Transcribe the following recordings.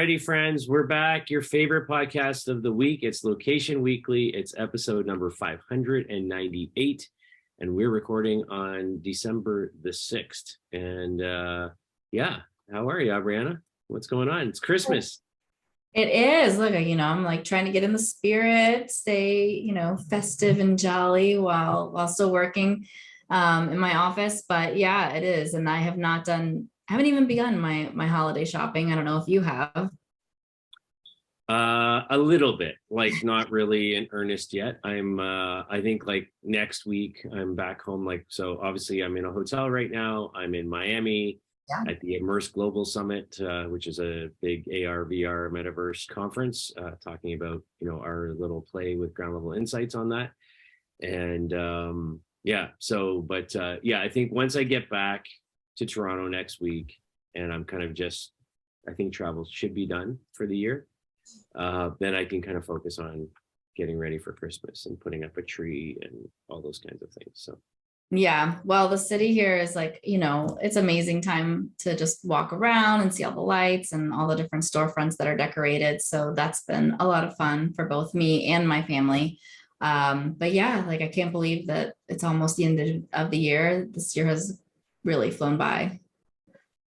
righty, friends, we're back. Your favorite podcast of the week. It's Location Weekly. It's episode number 598, and we're recording on December the 6th. And yeah, how are you, Brianna? What's going on? It's Christmas. It is. Look, I'm like trying to get in the spirit, stay, festive and jolly while still working in my office. But yeah, it is. And I haven't even begun my holiday shopping. I don't know if you have. A little bit, like not really in earnest yet. I think like next week I'm back home. Like, so obviously I'm in a hotel right now. I'm in Miami at the Immerse Global Summit, which is a big AR, VR metaverse conference, talking about, our little play with ground level insights on that. And I think once I get back to Toronto next week and I'm kind of I think travel should be done for the year. Then I can kind of focus on getting ready for Christmas and putting up a tree and all those kinds of things. So Yeah, well, the city here is like, it's amazing time to just walk around and see all the lights and all the different storefronts that are decorated. So that's been a lot of fun for both me and my family. But yeah, like I can't believe that it's almost the end of the year. This year has really flown by.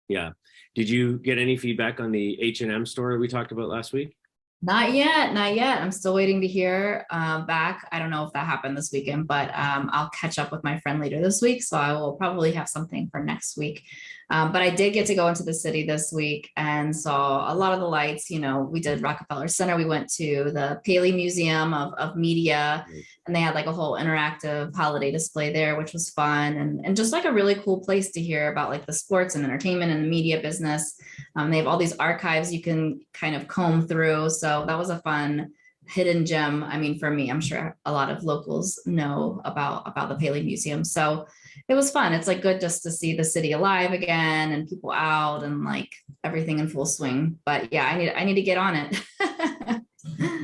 yeah. Did you get any feedback on the H&M store we talked about last week? Not yet, not yet. I'm still waiting to hear back. I don't know if that happened this weekend, but I'll catch up with my friend later this week. So I will probably have something for next week. But I did get to go into the city this week and saw a lot of the lights. We did Rockefeller Center. We went to the Paley Museum of Media, and they had like a whole interactive holiday display there, which was fun. And just like a really cool place to hear about like the sports and entertainment and the media business. They have all these archives you can kind of comb through. So that was a fun hidden gem. I mean, for me, I'm sure a lot of locals know about the Paley Museum. So it was fun. It's like good just to see the city alive again and people out and like everything in full swing. But yeah, I need to get on it.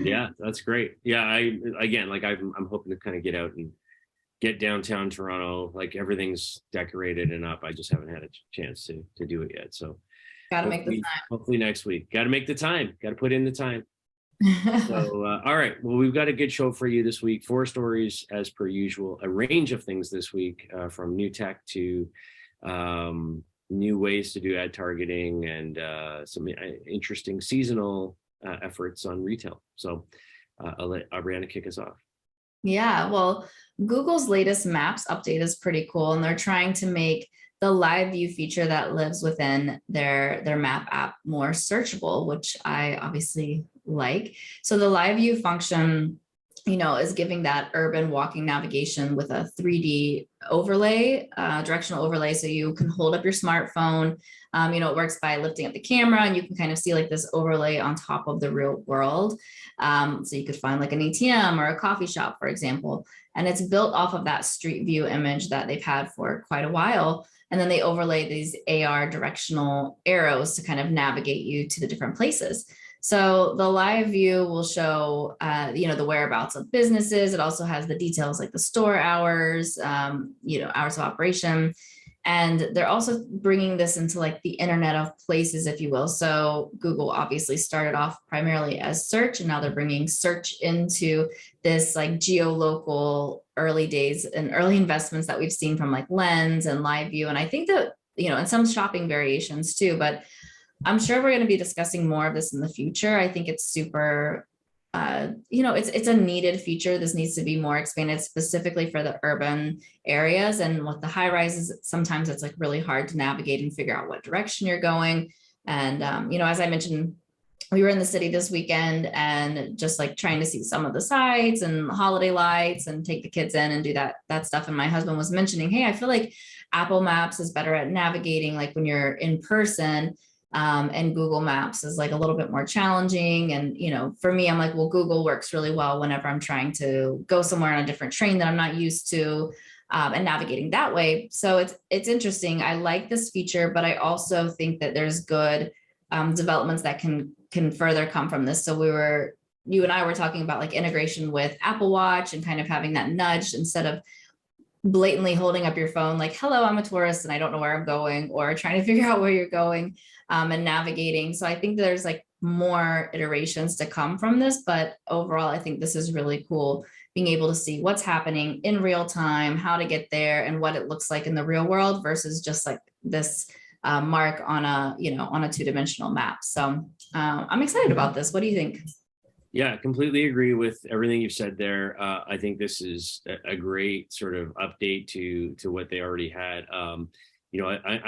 Yeah, that's great. Yeah, I'm hoping to kind of get out and get downtown Toronto. Like everything's decorated and up. I just haven't had a chance to do it yet. So Got to make the time. Hopefully next week. Got to make the time. Got to put in the time. So, all right. Well, we've got a good show for you this week. 4 stories as per usual. A range of things this week, from new tech to new ways to do ad targeting and some interesting seasonal efforts on retail. So I'll let Brianna kick us off. Yeah, well, Google's latest Maps update is pretty cool, and they're trying to make the live view feature that lives within their map app more searchable, which I obviously like. So the live view function, is giving that urban walking navigation with a 3D overlay, directional overlay. So you can hold up your smartphone. It works by lifting up the camera and you can kind of see like this overlay on top of the real world. So you could find like an ATM or a coffee shop, for example, and it's built off of that street view image that they've had for quite a while. And then they overlay these AR directional arrows to kind of navigate you to the different places. So the live view will show, the whereabouts of businesses. It also has the details like the store hours, hours of operation. And they're also bringing this into like the internet of places, if you will. So Google obviously started off primarily as search, and now they're bringing search into this like geo-local early days and early investments that we've seen from like Lens and Live View. And I think that, and some shopping variations too, but I'm sure we're going to be discussing more of this in the future. I think it's super, it's a needed feature. This needs to be more expanded specifically for the urban areas. And with the high rises, sometimes it's like really hard to navigate and figure out what direction you're going. And, as I mentioned, we were in the city this weekend and just like trying to see some of the sights and holiday lights and take the kids in and do that stuff. And my husband was mentioning, hey, I feel like Apple Maps is better at navigating like when you're in person. And Google Maps is like a little bit more challenging. And, for me, I'm like, well, Google works really well whenever I'm trying to go somewhere on a different train that I'm not used to, and navigating that way. So it's interesting. I like this feature, but I also think that there's good developments that can further come from this. So you and I were talking about like integration with Apple Watch and kind of having that nudge instead of blatantly holding up your phone like, hello, I'm a tourist and I don't know where I'm going, or trying to figure out where you're going and navigating. So I think there's like more iterations to come from this, but overall, I think this is really cool, being able to see what's happening in real time, how to get there, and what it looks like in the real world versus just like this mark on a, on a two-dimensional map. So I'm excited about this. What do you think? Yeah, completely agree with everything you've said there. I think this is a great sort of update to what they already had. I'm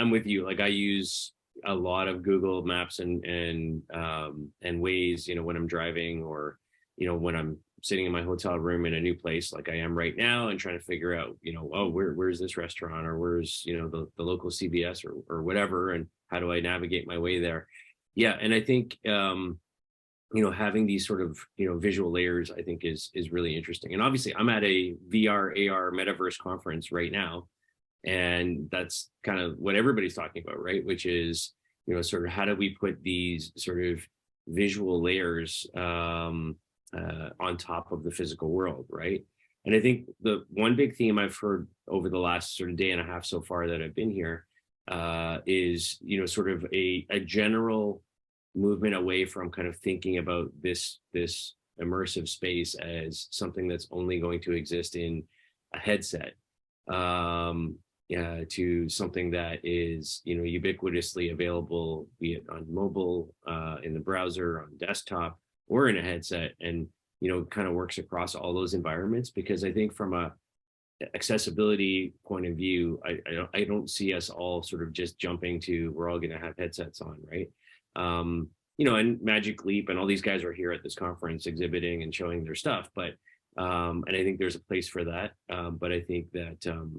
with you. Like I use a lot of Google Maps and Waze, when I'm driving or, when I'm sitting in my hotel room in a new place like I am right now and trying to figure out, oh, where's this restaurant or where's, the local CVS or whatever, and how do I navigate my way there? Yeah, and I think having these sort of visual layers, I think is really interesting. And obviously I'm at a VR AR metaverse conference right now, and that's kind of what everybody's talking about, right? Which is sort of how do we put these sort of visual layers on top of the physical world, right? And I think the one big theme I've heard over the last sort of day and a half so far that I've been here is sort of a general movement away from kind of thinking about this immersive space as something that's only going to exist in a headset, to something that is ubiquitously available, be it on mobile, in the browser, on desktop, or in a headset, and kind of works across all those environments. Because I think from a accessibility point of view, I don't see us all sort of just jumping to we're all going to have headsets on, right? And Magic Leap and all these guys are here at this conference exhibiting and showing their stuff, but and I think there's a place for that, but I think that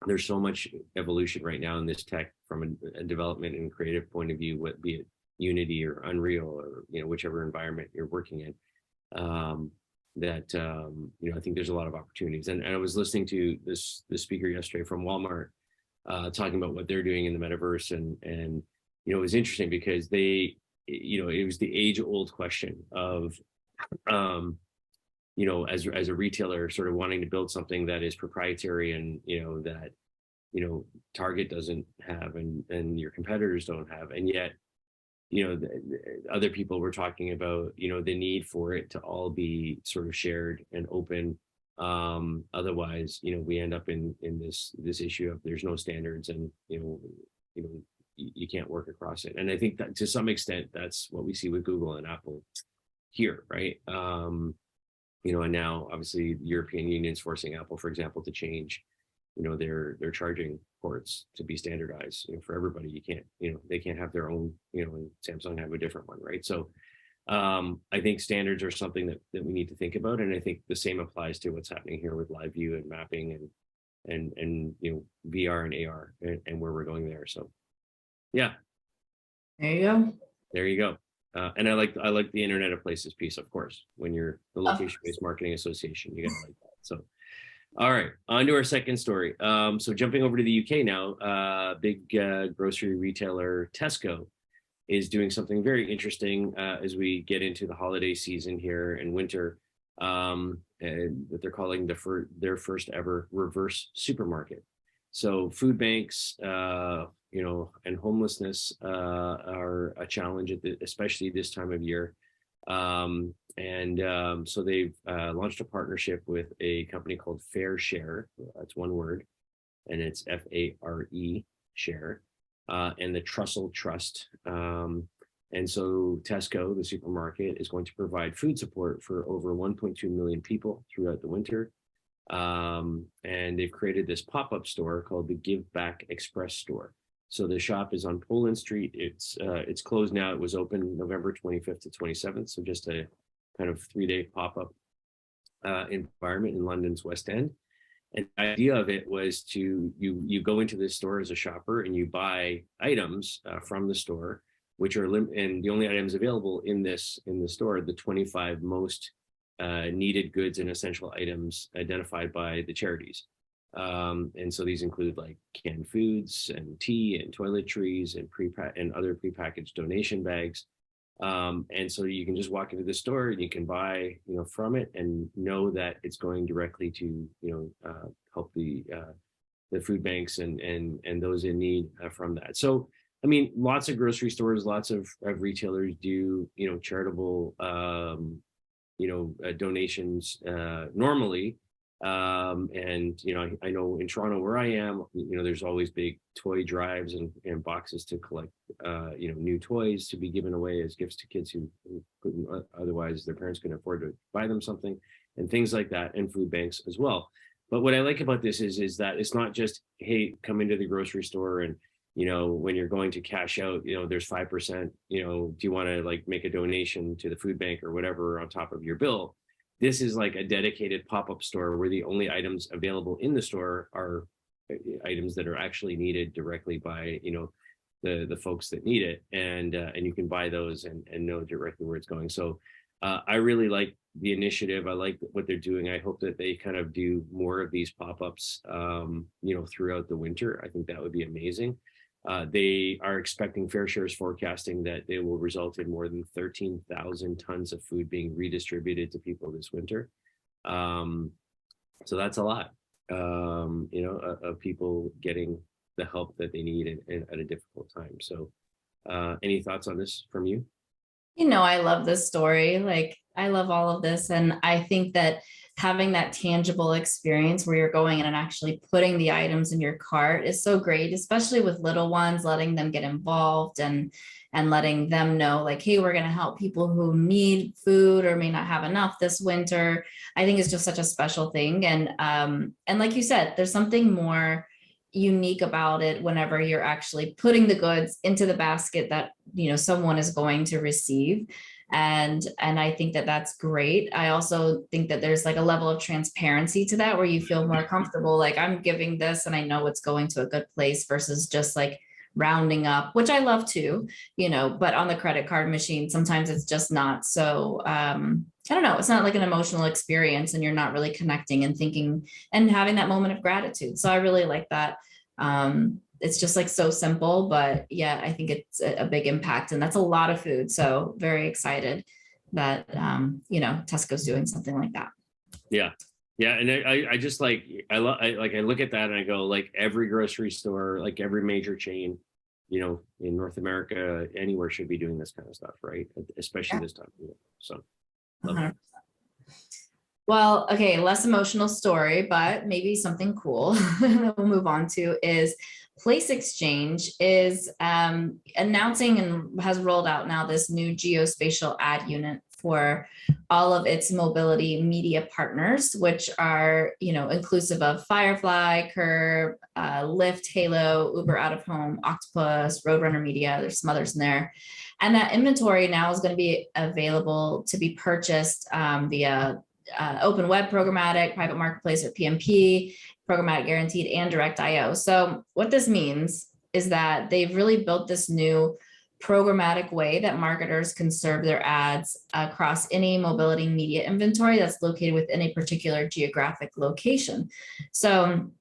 there's so much evolution right now in this tech from a development and creative point of view, be it Unity or Unreal or whichever environment you're working in, that I think there's a lot of opportunities. And I was listening to this speaker yesterday from Walmart talking about what they're doing in the metaverse, and it was interesting because it was the age-old question of as a retailer sort of wanting to build something that is proprietary and that Target doesn't have and your competitors don't have, and yet other people were talking about the need for it to all be sort of shared and open. Otherwise we end up in this issue of there's no standards, and you can't work across it. And I think that to some extent that's what we see with Google and Apple here, right? And now obviously the European Union is forcing Apple, for example, to change their charging ports to be standardized for everybody. You can't they can't have their own, and Samsung have a different one, right? So I think standards are something that we need to think about, and I think the same applies to what's happening here with live view and mapping and VR and AR and where we're going there. So yeah, There you go. there you go. And I like the Internet of Places piece, of course. When you're the Location-Based Marketing Association, you gotta like that. So, all right, on to our second story. So jumping over to the UK now, big grocery retailer Tesco is doing something very interesting as we get into the holiday season here in winter, and that they're calling their first ever reverse supermarket. So food banks, and homelessness are a challenge especially this time of year. So they've launched a partnership with a company called Fair Share. That's one word, and it's FARE Share, and the Trussell Trust. And so Tesco, the supermarket, is going to provide food support for over 1.2 million people throughout the winter. And they've created this pop-up store called the Give Back Express Store. So the shop is on Poland Street. It's closed now. It was open November 25th to 27th. So just a kind of 3-day pop-up environment in London's West End. And the idea of it was you go into this store as a shopper and you buy items from the store, which are and the only items available in the store, the 25 most needed goods and essential items identified by the charities. And so these include like canned foods and tea and toiletries and other prepackaged donation bags. And so you can just walk into the store and you can buy, from it and know that it's going directly to, help the food banks and those in need from that. So I mean, lots of grocery stores, lots of retailers do, charitable, donations normally. And, I know in Toronto where I am, there's always big toy drives and boxes to collect, new toys to be given away as gifts to kids who couldn't, otherwise their parents couldn't afford to buy them something, and things like that, and food banks as well. But what I like about this is that it's not just, hey, come into the grocery store and, when you're going to cash out, there's 5%, do you want to like make a donation to the food bank or whatever on top of your bill? This is like a dedicated pop-up store where the only items available in the store are items that are actually needed directly by, the folks that need it. And you can buy those and know directly where it's going. So I really like the initiative. I like what they're doing. I hope that they kind of do more of these pop-ups, throughout the winter. I think that would be amazing. They are expecting, Fair Share is forecasting that they will result in more than 13,000 tons of food being redistributed to people this winter. So that's a lot, of people getting the help that they need at a difficult time. So any thoughts on this from you? I love this story. Like, I love all of this. And I think that having that tangible experience where you're going in and actually putting the items in your cart is so great, especially with little ones, letting them get involved and letting them know like, hey, we're going to help people who need food or may not have enough this winter. I think it's just such a special thing. And like you said, there's something more unique about it whenever you're actually putting the goods into the basket that someone is going to receive. And I think that that's great. I also think that there's like a level of transparency to that where you feel more comfortable, like I'm giving this and I know it's going to a good place versus just like rounding up, which I love too, but on the credit card machine, sometimes it's just not. So I don't know, it's not like an emotional experience and you're not really connecting and thinking and having that moment of gratitude. So I really like that. It's just like so simple, but yeah, I think it's a big impact, and that's a lot of food. So very excited that, Tesco's doing something like that. Yeah. Yeah. And I just like, I look at that and I go, like every grocery store, like every major chain, in North America, anywhere should be doing this kind of stuff, right? Especially this time. So. Love it. Well, okay, less emotional story, but maybe something cool that we'll move on to is Place Exchange is announcing and has rolled out now this new geospatial ad unit for all of its mobility media partners, which are, inclusive of Firefly, Curb, Lyft, Halo, Uber Out of Home, Octopus, Roadrunner Media. There's some others in there. And that inventory now is going to be available to be purchased via open web programmatic, private marketplace or PMP, programmatic guaranteed, and direct IO. So what this means is that they've really built this new programmatic way that marketers can serve their ads across any mobility media inventory that's located within a particular geographic location. So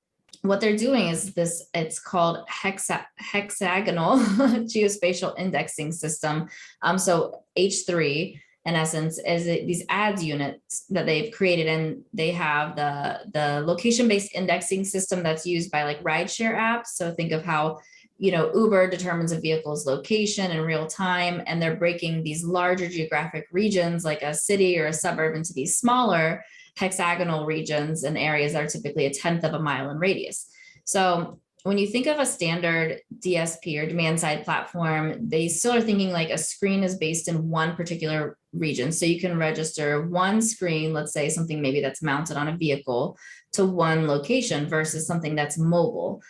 what they're doing is this, it's called hexagonal geospatial indexing system. So H3 in essence is these ads units that they've created, and they have the location-based indexing system that's used by like rideshare apps. So think of how Uber determines a vehicle's location in real time, and they're breaking these larger geographic regions like a city or a suburb into these smaller hexagonal regions and areas that are typically 1/10 of a mile in radius. So when you think of a standard DSP or demand side platform, they still are thinking like a screen is based in one particular region. So you can register one screen, let's say something maybe that's mounted on a vehicle, to one location versus something that's mobile.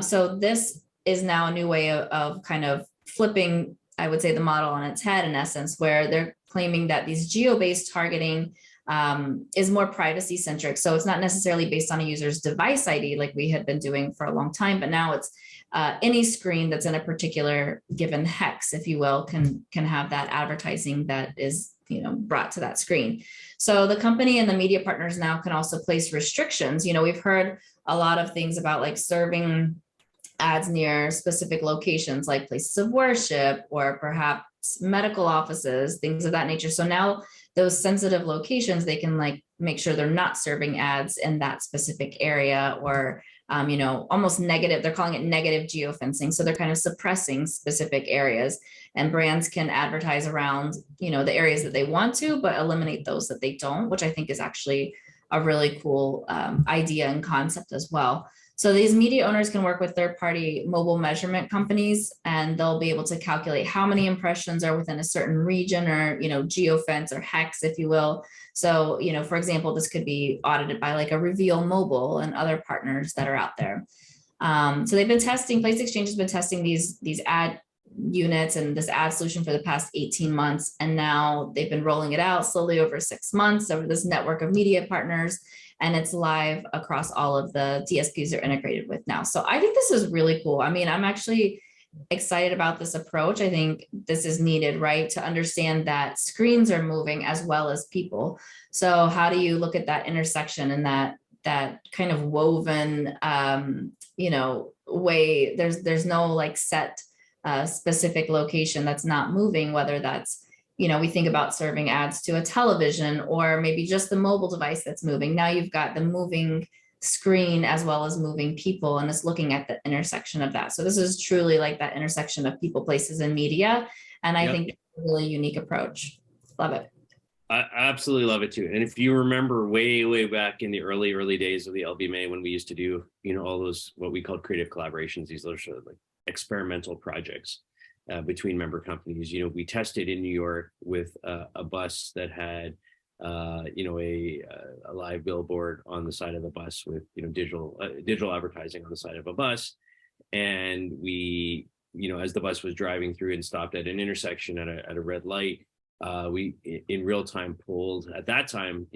So this is now a new way of kind of flipping, I would say, the model on its head in essence, where they're claiming that these geo-based targeting is more privacy centric. So it's not necessarily based on a user's device ID like we had been doing for a long time, but now it's any screen that's in a particular given hex, if you will, can have that advertising that is brought to that screen. So the company and the media partners now can also place restrictions. We've heard a lot of things about like serving ads near specific locations like places of worship or perhaps medical offices, things of that nature. So now those sensitive locations, they can like make sure they're not serving ads in that specific area or almost negative. They're calling it negative geofencing. So they're kind of suppressing specific areas, and brands can advertise around, the areas that they want to, but eliminate those that they don't, which I think is actually a really cool idea and concept as well. So these media owners can work with third-party mobile measurement companies, and they'll be able to calculate how many impressions are within a certain region, or, geofence or hex, if you will. So, for example, this could be audited by like a Reveal Mobile and other partners that are out there. So they've been testing, Place Exchange has been testing these ad units and this ad solution for the past 18 months. And now they've been rolling it out slowly over 6 months over this network of media partners. And it's live across all of the DSPs they're integrated with now. So I think this is really cool. I mean, I'm actually excited about this approach. I think this is needed, right? To understand that screens are moving as well as people. So how do you look at that intersection and that kind of woven, way? There's no like set specific location that's not moving, whether that's, we think about serving ads to a television or maybe just the mobile device that's moving. Now you've got the moving screen as well as moving people, and it's looking at the intersection of that. So this is truly like that intersection of people, places, and media. And I think it's a really unique approach. Love it. I absolutely love it too. And if you remember way back in the early days of the LBMA, when we used to do, all those, what we called creative collaborations, these little sort of like experimental projects between member companies. We tested in New York with a bus that had a live billboard on the side of the bus with digital advertising on the side of a bus. And we, as the bus was driving through and stopped at an intersection at a red light, we in real time pulled, at that time,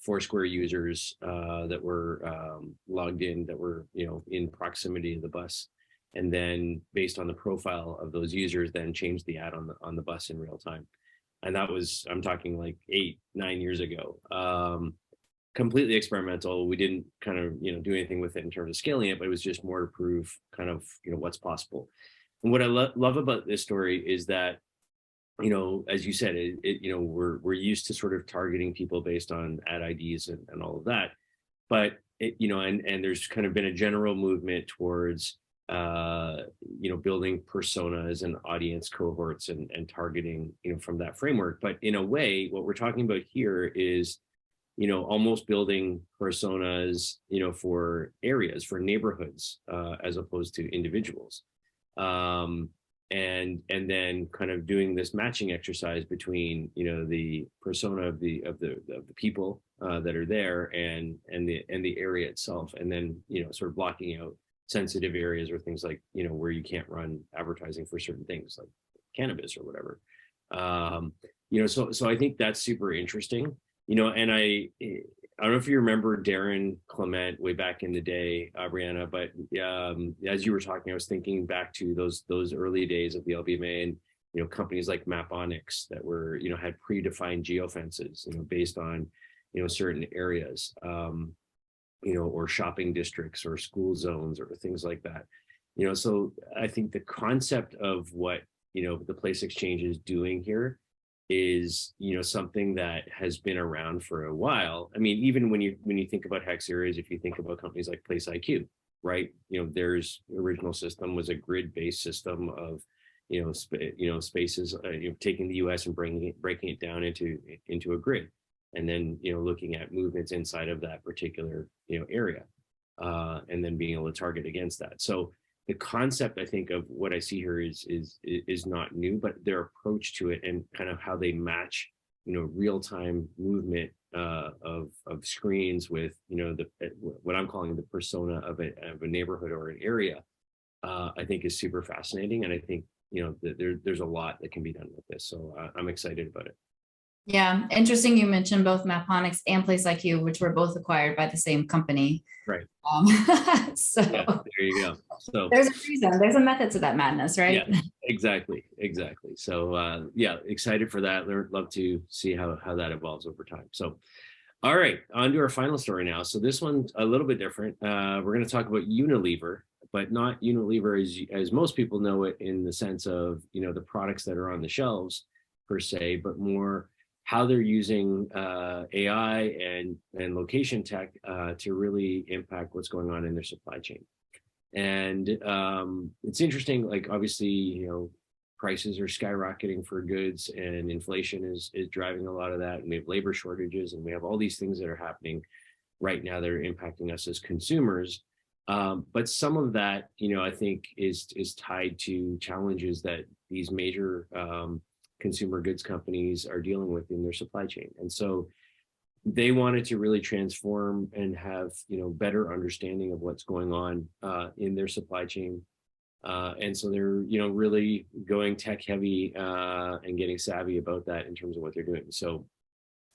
Foursquare users that were logged in, that were in proximity to the bus. And then based on the profile of those users, then changed the ad on the bus in real time. And that was, I'm talking like 8-9 years ago. Completely experimental. We didn't kind of do anything with it in terms of scaling it, but it was just more to prove kind of what's possible. And what I love about this story is that as you said, we're used to sort of targeting people based on ad IDs and all of that, but and there's kind of been a general movement towards building personas and audience cohorts and targeting, from that framework. But in a way, what we're talking about here is, almost building personas, for areas, for neighborhoods, as opposed to individuals. And then kind of doing this matching exercise between, the persona of the people that are there and the area itself, and then, sort of blocking out sensitive areas or things like, where you can't run advertising for certain things like cannabis or whatever. So I think that's super interesting, and I don't know if you remember Darren Clement way back in the day, Brianna, but as you were talking, I was thinking back to those early days of the LBMA, and, companies like Maponics that were, had predefined geofences, based on, certain areas. Or shopping districts or school zones or things like that. So I think the concept of what, the Place Exchange is doing here is, something that has been around for a while. I mean, even when you think about hex areas, if you think about companies like Place IQ, right? There's original system was a grid-based system of, spaces, taking the US and breaking it down into a grid. And then, looking at movements inside of that particular, area, and then being able to target against that. So the concept, I think, of what I see here is not new, but their approach to it and kind of how they match, real-time movement of screens with, what I'm calling the persona of a neighborhood or an area, I think is super fascinating. And I think, there's a lot that can be done with this. So I'm excited about it. Yeah, interesting. You mentioned both Maponics and Place IQ, which were both acquired by the same company. Right. So yeah, there you go. So there's a reason. There's a method to that madness, right? Yeah, exactly. So excited for that. Love to see how that evolves over time. So, all right, on to our final story now. So this one's a little bit different. We're going to talk about Unilever, but not Unilever as most people know it in the sense of the products that are on the shelves per se, but more how they're using AI and location tech to really impact what's going on in their supply chain. And it's interesting, like obviously, prices are skyrocketing for goods, and inflation is driving a lot of that. And we have labor shortages, and we have all these things that are happening right now that are impacting us as consumers. But some of that, I think is tied to challenges that these major consumer goods companies are dealing with in their supply chain. And so they wanted to really transform and have, better understanding of what's going on in their supply chain. And so they're, really going tech heavy and getting savvy about that in terms of what they're doing. So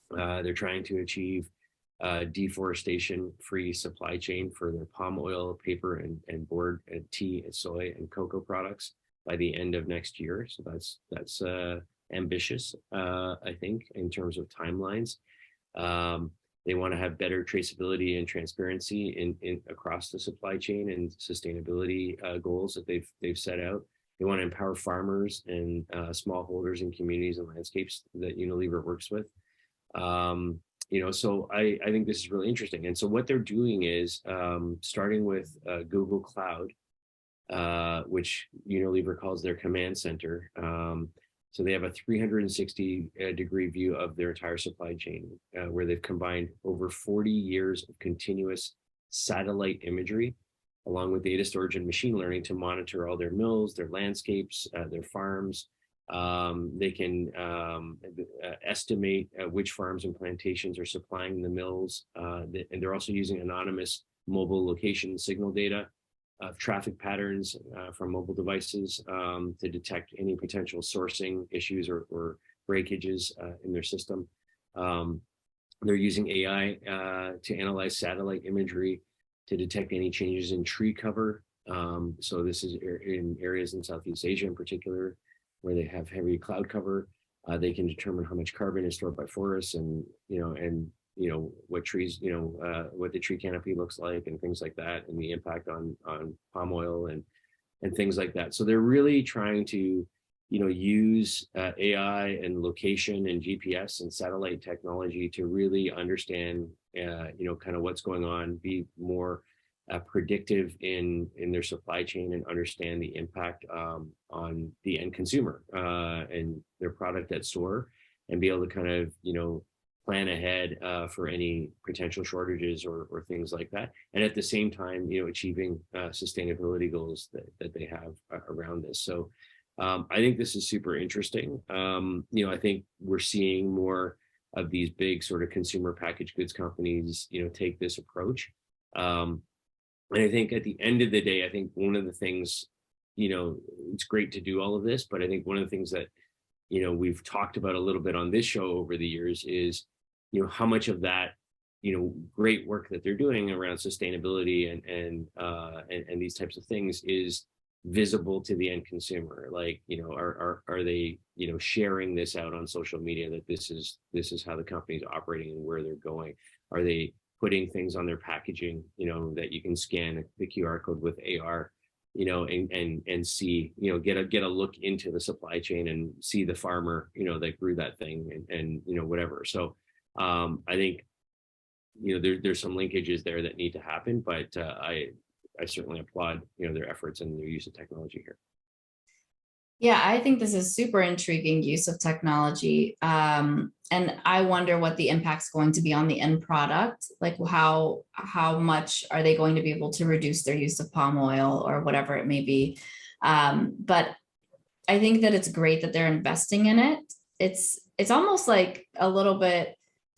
they're trying to achieve deforestation-free supply chain for their palm oil, paper, and board, and tea, and soy, and cocoa products by the end of next year. So that's ambitious, I think, in terms of timelines. They want to have better traceability and transparency in across the supply chain and sustainability goals that they've set out. They want to empower farmers and smallholders in communities and landscapes that Unilever works with. So I think this is really interesting. And so what they're doing is starting with Google Cloud, which Unilever calls their command center. So they have a 360-degree view of their entire supply chain, where they've combined over 40 years of continuous satellite imagery, along with data storage and machine learning, to monitor all their mills, their landscapes, their farms. They can estimate which farms and plantations are supplying the mills. And they're also using anonymous mobile location signal data of traffic patterns from mobile devices to detect any potential sourcing issues or breakages in their system. They're using AI to analyze satellite imagery to detect any changes in tree cover. So this is in areas in Southeast Asia in particular, where they have heavy cloud cover. They can determine how much carbon is stored by forests, and what trees, what the tree canopy looks like, and things like that, and the impact on palm oil and things like that. So they're really trying to use AI and location and GPS and satellite technology to really understand kind of what's going on, be more predictive in their supply chain, and understand the impact on the end consumer and their product at store, and be able to kind of plan ahead for any potential shortages or things like that, and at the same time achieving sustainability goals that they have around this. So I think this is super interesting. I think we're seeing more of these big sort of consumer packaged goods companies take this approach. And I think at the end of the day, I think one of the things, it's great to do all of this, but I think one of the things that, we've talked about a little bit on this show over the years is, how much of that, great work that they're doing around sustainability and these types of things is visible to the end consumer. Like, are they, sharing this out on social media, that this is how the company's operating and where they're going? Are they putting things on their packaging, that you can scan the QR code with AR, and see, get a look into the supply chain and see the farmer, that grew that thing and whatever. So I think, there's some linkages there that need to happen, but I certainly applaud, their efforts and their use of technology here. Yeah, I think this is super intriguing use of technology. And I wonder what the impact's going to be on the end product. Like how much are they going to be able to reduce their use of palm oil or whatever it may be. But I think that it's great that they're investing in it. It's almost like a little bit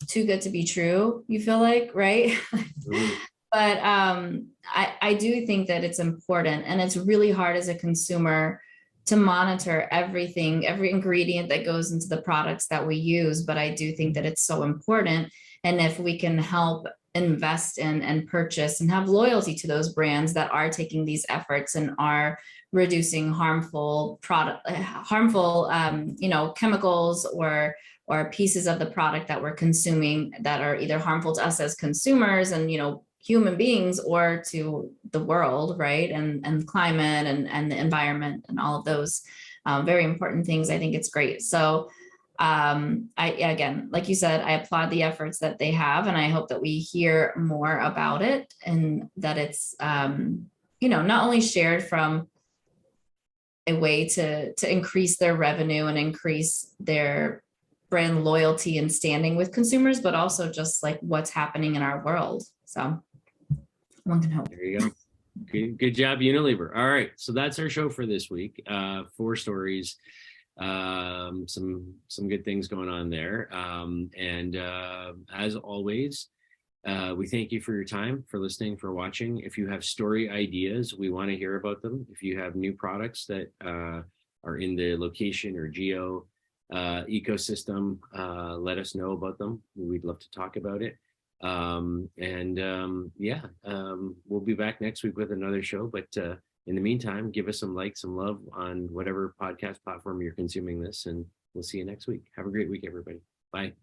too good to be true, you feel like, right? Mm-hmm. But I do think that it's important, and it's really hard as a consumer to monitor everything, every ingredient that goes into the products that we use. But I do think that it's so important. And if we can help invest in and purchase and have loyalty to those brands that are taking these efforts and are reducing harmful chemicals or pieces of the product that we're consuming that are either harmful to us as consumers and, human beings, or to the world, right? And climate and the environment and all of those very important things. I think it's great. So Again, like you said, I applaud the efforts that they have, and I hope that we hear more about it, and that it's not only shared from a way to increase their revenue and increase their brand loyalty and standing with consumers, but also just like what's happening in our world. So one can hope. There you go. Good job, Unilever. All right, so that's our show for this week. 4 stories, some good things going on there. And as always, we thank you for your time, for listening, for watching. If you have story ideas, we want to hear about them. If you have new products that are in the location or geo ecosystem, let us know about them. We'd love to talk about it. We'll be back next week with another show. But in the meantime, give us some likes, some love on whatever podcast platform you're consuming this, and we'll see you next week. Have a great week, everybody. Bye.